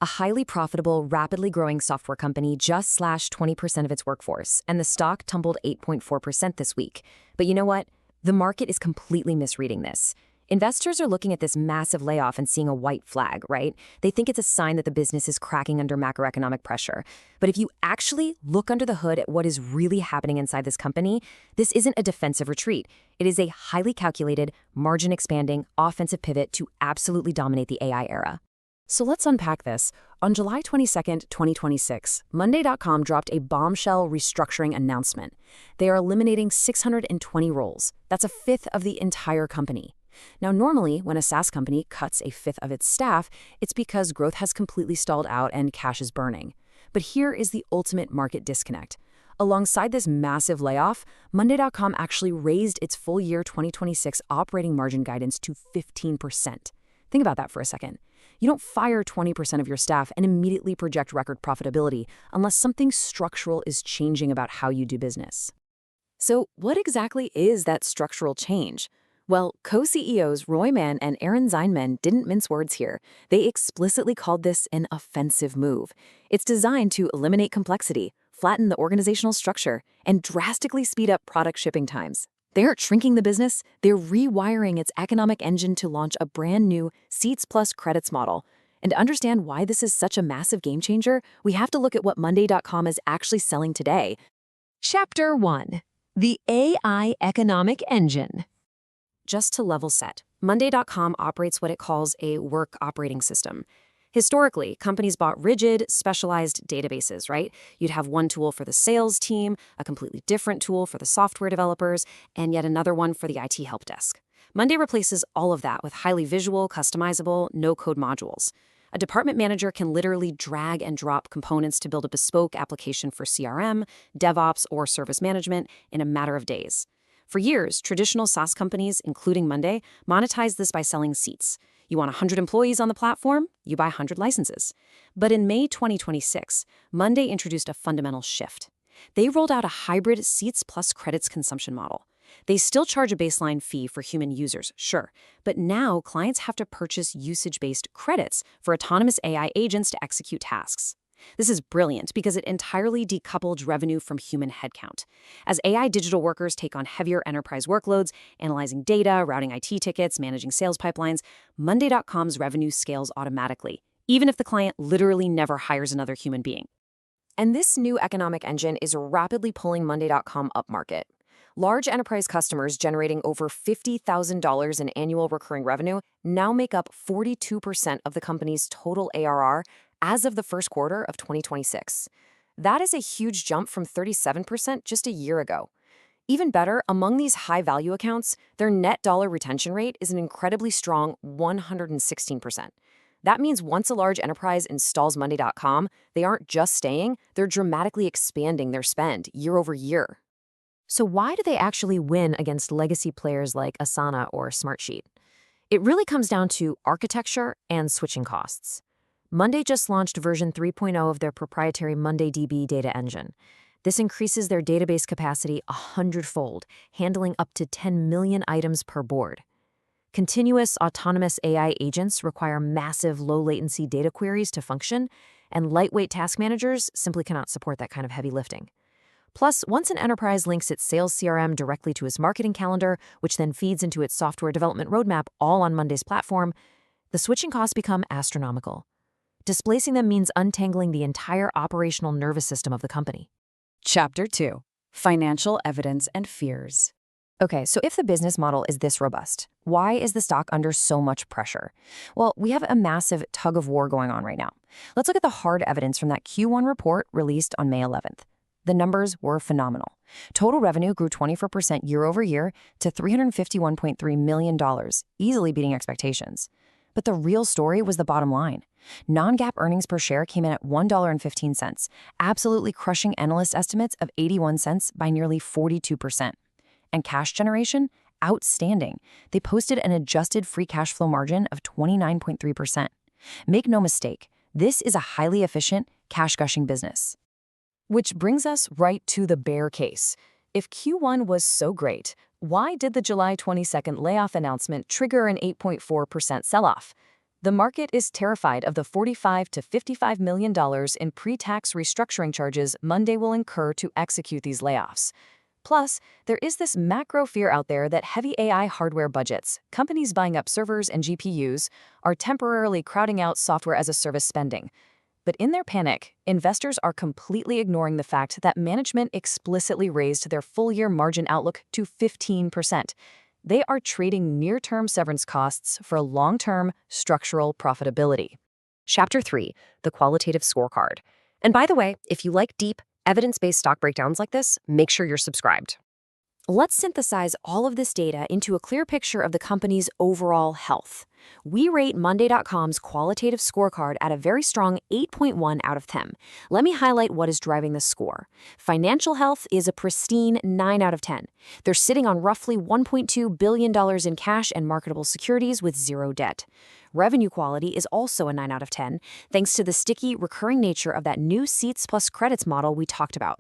A highly profitable, rapidly growing software company just slashed 20% of its workforce, and the stock tumbled 8.4% this week. But you know what? The market is completely misreading this. Investors are looking at this massive layoff and seeing a white flag, right? They think it's a sign that the business is cracking under macroeconomic pressure. But if you actually look under the hood at what is really happening inside this company, this isn't a defensive retreat. It is a highly calculated, margin-expanding, offensive pivot to absolutely dominate the AI era. So let's unpack this. On July 22nd, 2026, Monday.com dropped a bombshell restructuring announcement. They are eliminating 620 roles. That's a fifth of the entire company. Now, normally, when a SaaS company cuts a fifth of its staff, it's because growth has completely stalled out and cash is burning. But here is the ultimate market disconnect. Alongside this massive layoff, Monday.com actually raised its full year 2026 operating margin guidance to 15%. Think about that for a second. You don't fire 20% of your staff and immediately project record profitability unless something structural is changing about how you do business. So what exactly is that structural change? Well, co-CEOs Roy Mann and Aaron Zineman didn't mince words here. They explicitly called this an offensive move. It's designed to eliminate complexity, flatten the organizational structure, and drastically speed up product shipping times. They aren't shrinking the business, they're rewiring its economic engine to launch a brand new seats plus credits model. And to understand why this is such a massive game changer, we have to look at what Monday.com is actually selling today. Chapter 1. The AI Economic Engine. Just to level set, Monday.com operates what it calls a work operating system. Historically, companies bought rigid, specialized databases, right? You'd have one tool for the sales team, a completely different tool for the software developers, and yet another one for the IT help desk. Monday replaces all of that with highly visual, customizable, no-code modules. A department manager can literally drag and drop components to build a bespoke application for CRM, DevOps, or service management in a matter of days. For years, traditional SaaS companies, including Monday, monetized this by selling seats. You want 100 employees on the platform? You buy 100 licenses. But in May 2026, Monday introduced a fundamental shift. They rolled out a hybrid seats plus credits consumption model. They still charge a baseline fee for human users, sure, but now clients have to purchase usage-based credits for autonomous AI agents to execute tasks. This is brilliant because it entirely decoupled revenue from human headcount. As AI digital workers take on heavier enterprise workloads, analyzing data, routing IT tickets, managing sales pipelines, Monday.com's revenue scales automatically, even if the client literally never hires another human being. And this new economic engine is rapidly pulling Monday.com upmarket. Large enterprise customers generating over $50,000 in annual recurring revenue now make up 42% of the company's total ARR as of the first quarter of 2026. That is a huge jump from 37% just a year ago. Even better, among these high-value accounts, their net dollar retention rate is an incredibly strong 116%. That means once a large enterprise installs Monday.com, they aren't just staying, they're dramatically expanding their spend year over year. So why do they actually win against legacy players like Asana or Smartsheet? It really comes down to architecture and switching costs. Monday just launched version 3.0 of their proprietary MondayDB data engine. This increases their database capacity 100-fold, handling up to 10 million items per board. Continuous autonomous AI agents require massive low-latency data queries to function, and lightweight task managers simply cannot support that kind of heavy lifting. Plus, once an enterprise links its sales CRM directly to its marketing calendar, which then feeds into its software development roadmap all on Monday's platform, the switching costs become astronomical. Displacing them means untangling the entire operational nervous system of the company. Chapter 2. Financial Evidence and Fears. Okay, so if the business model is this robust, why is the stock under so much pressure? Well, we have a massive tug of war going on right now. Let's look at the hard evidence from that Q1 report released on May 11th. The numbers were phenomenal. Total revenue grew 24% year over year to $351.3 million, easily beating expectations. But the real story was the bottom line. Non-GAAP earnings per share came in at $1.15, absolutely crushing analyst estimates of 81 cents by nearly 42%. And cash generation? Outstanding. They posted an adjusted free cash flow margin of 29.3%. Make no mistake, this is a highly efficient, cash-gushing business. Which brings us right to the bear case. If Q1 was so great, why did the July 22nd layoff announcement trigger an 8.4% sell-off? The market is terrified of the $45 to $55 million in pre-tax restructuring charges Monday will incur to execute these layoffs. Plus, there is this macro fear out there that heavy AI hardware budgets, companies buying up servers and GPUs, are temporarily crowding out software-as-a-service spending. But in their panic, investors are completely ignoring the fact that management explicitly raised their full-year margin outlook to 15%. They are trading near-term severance costs for long-term structural profitability. Chapter 3, the qualitative scorecard. And by the way, if you like deep, evidence-based stock breakdowns like this, make sure you're subscribed. Let's synthesize all of this data into a clear picture of the company's overall health. We rate Monday.com's qualitative scorecard at a very strong 8.1 out of 10. Let me highlight what is driving the score. Financial health is a pristine 9 out of 10. They're sitting on roughly $1.2 billion in cash and marketable securities with zero debt. Revenue quality is also a 9 out of 10, thanks to the sticky, recurring nature of that new seats plus credits model we talked about.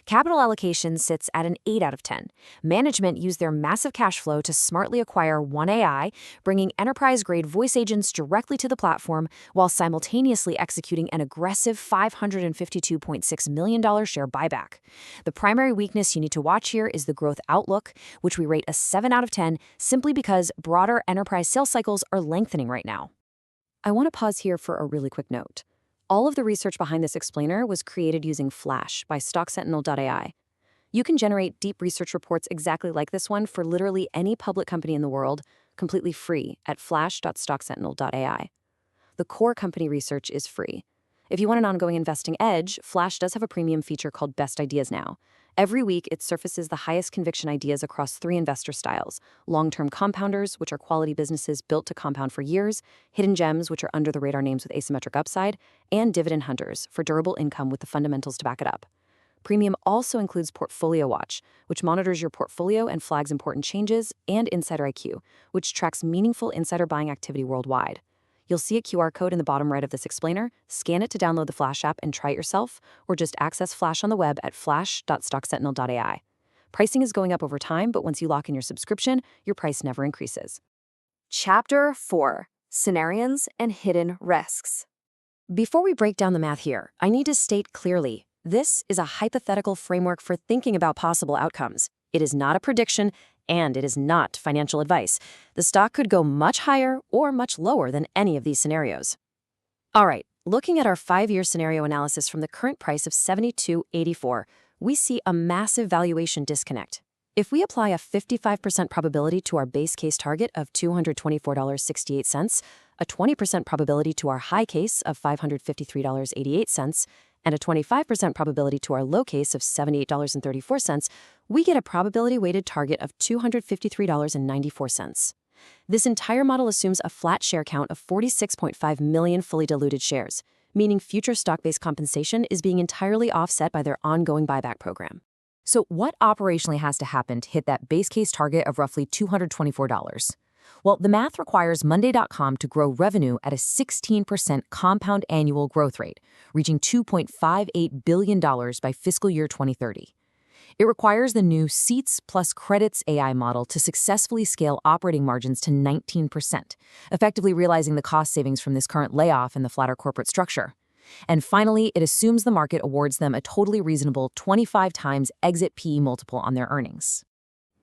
Capital allocation sits at an 8 out of 10. Management used their massive cash flow to smartly acquire OneAI, bringing enterprise-grade voice agents directly to the platform while simultaneously executing an aggressive $552.6 million share buyback. The primary weakness you need to watch here is the growth outlook, which we rate a 7 out of 10 simply because broader enterprise sales cycles are lengthening right now. I want to pause here for a really quick note. All of the research behind this explainer was created using Flash by StockSentinel.ai. You can generate deep research reports exactly like this one for literally any public company in the world, completely free at flash.stocksentinel.ai. The core company research is free. If you want an ongoing investing edge, Flash does have a premium feature called Best Ideas Now. Every week, it surfaces the highest conviction ideas across 3 investor styles: long-term compounders, which are quality businesses built to compound for years; hidden gems, which are under-the-radar names with asymmetric upside; and dividend hunters, for durable income with the fundamentals to back it up. Premium also includes Portfolio Watch, which monitors your portfolio and flags important changes, and Insider IQ, which tracks meaningful insider buying activity worldwide. You'll see a QR code in the bottom right of this explainer. Scan it to download the Flash app and try it yourself, or just access Flash on the web at flash.stocksentinel.ai. Pricing is going up over time, but once you lock in your subscription, your price never increases. Chapter 4: Scenarios and Hidden Risks. Before we break down the math here, I need to state clearly, this is a hypothetical framework for thinking about possible outcomes. It is not a prediction, and it is not financial advice. The stock could go much higher or much lower than any of these scenarios. All right, looking at our 5-year scenario analysis from the current price of $72.84, we see a massive valuation disconnect. If we apply a 55% probability to our base case target of $224.68, a 20% probability to our high case of $553.88, and a 25% probability to our low case of $78.34, we get a probability-weighted target of $253.94. This entire model assumes a flat share count of 46.5 million fully diluted shares, meaning future stock-based compensation is being entirely offset by their ongoing buyback program. So what operationally has to happen to hit that base case target of roughly $224? Well, the math requires Monday.com to grow revenue at a 16% compound annual growth rate, reaching $2.58 billion by fiscal year 2030. It requires the new seats plus credits AI model to successfully scale operating margins to 19%, effectively realizing the cost savings from this current layoff and the flatter corporate structure. And finally, it assumes the market awards them a totally reasonable 25 times exit PE multiple on their earnings.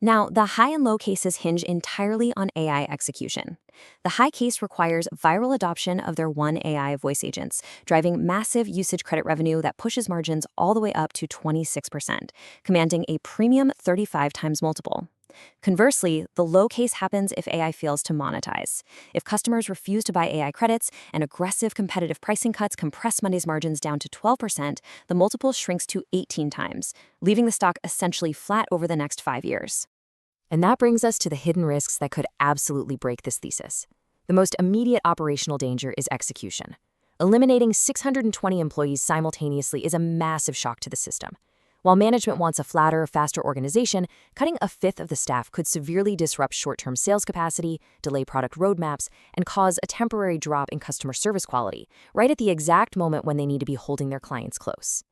Now, the high and low cases hinge entirely on AI execution. The high case requires viral adoption of their OneAI voice agents, driving massive usage credit revenue that pushes margins all the way up to 26%, commanding a premium 35 times multiple. Conversely, the low case happens if AI fails to monetize. If customers refuse to buy AI credits and aggressive competitive pricing cuts compress Monday's margins down to 12%, the multiple shrinks to 18 times, leaving the stock essentially flat over the next 5 years. And that brings us to the hidden risks that could absolutely break this thesis. The most immediate operational danger is execution. Eliminating 620 employees simultaneously is a massive shock to the system. While management wants a flatter, faster organization, cutting a fifth of the staff could severely disrupt short-term sales capacity, delay product roadmaps, and cause a temporary drop in customer service quality, right at the exact moment when they need to be holding their clients close.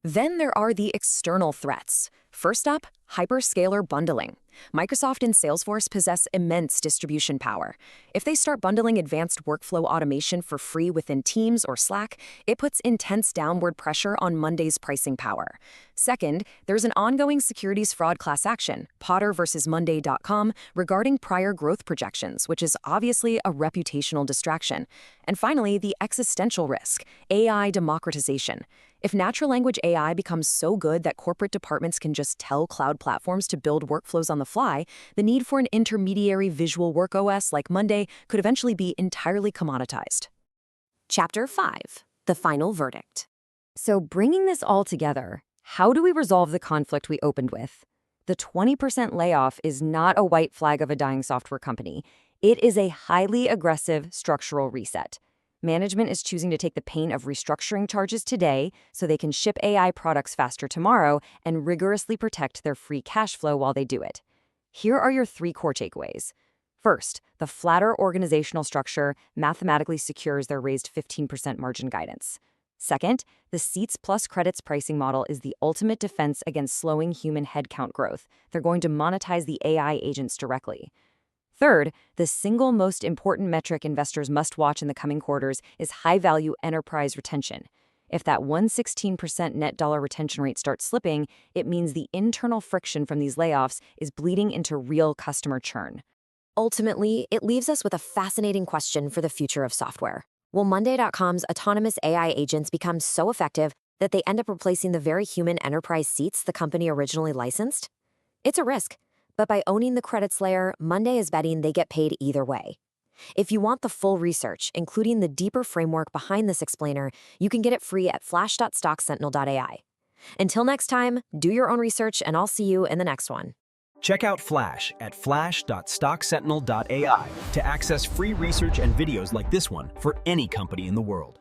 Then there are the external threats. First up, Hyperscaler bundling. Microsoft and Salesforce possess immense distribution power. If they start bundling advanced workflow automation for free within Teams or Slack, it puts intense downward pressure on Monday's pricing power. Second, there's an ongoing securities fraud class action, Potter versus Monday.com, regarding prior growth projections, which is obviously a reputational distraction. And finally, the existential risk, AI democratization. If natural language AI becomes so good that corporate departments can just tell cloud platforms to build workflows on the fly, the need for an intermediary visual work OS like Monday could eventually be entirely commoditized. Chapter 5. The Final Verdict. So bringing this all together, how do we resolve the conflict we opened with? The 20% layoff is not a white flag of a dying software company. It is a highly aggressive structural reset. Management is choosing to take the pain of restructuring charges today so they can ship AI products faster tomorrow and rigorously protect their free cash flow while they do it. Here are your 3 core takeaways. First, the flatter organizational structure mathematically secures their raised 15% margin guidance. Second, the seats plus credits pricing model is the ultimate defense against slowing human headcount growth. They're going to monetize the AI agents directly. Third, the single most important metric investors must watch in the coming quarters is high-value enterprise retention. If that 116% net dollar retention rate starts slipping, it means the internal friction from these layoffs is bleeding into real customer churn. Ultimately, it leaves us with a fascinating question for the future of software. Will Monday.com's autonomous AI agents become so effective that they end up replacing the very human enterprise seats the company originally licensed? It's a risk, but by owning the credits layer, Monday is betting they get paid either way. If you want the full research, including the deeper framework behind this explainer, you can get it free at flash.stocksentinel.ai. Until next time, do your own research, and I'll see you in the next one. Check out Flash at flash.stocksentinel.ai to access free research and videos like this one for any company in the world.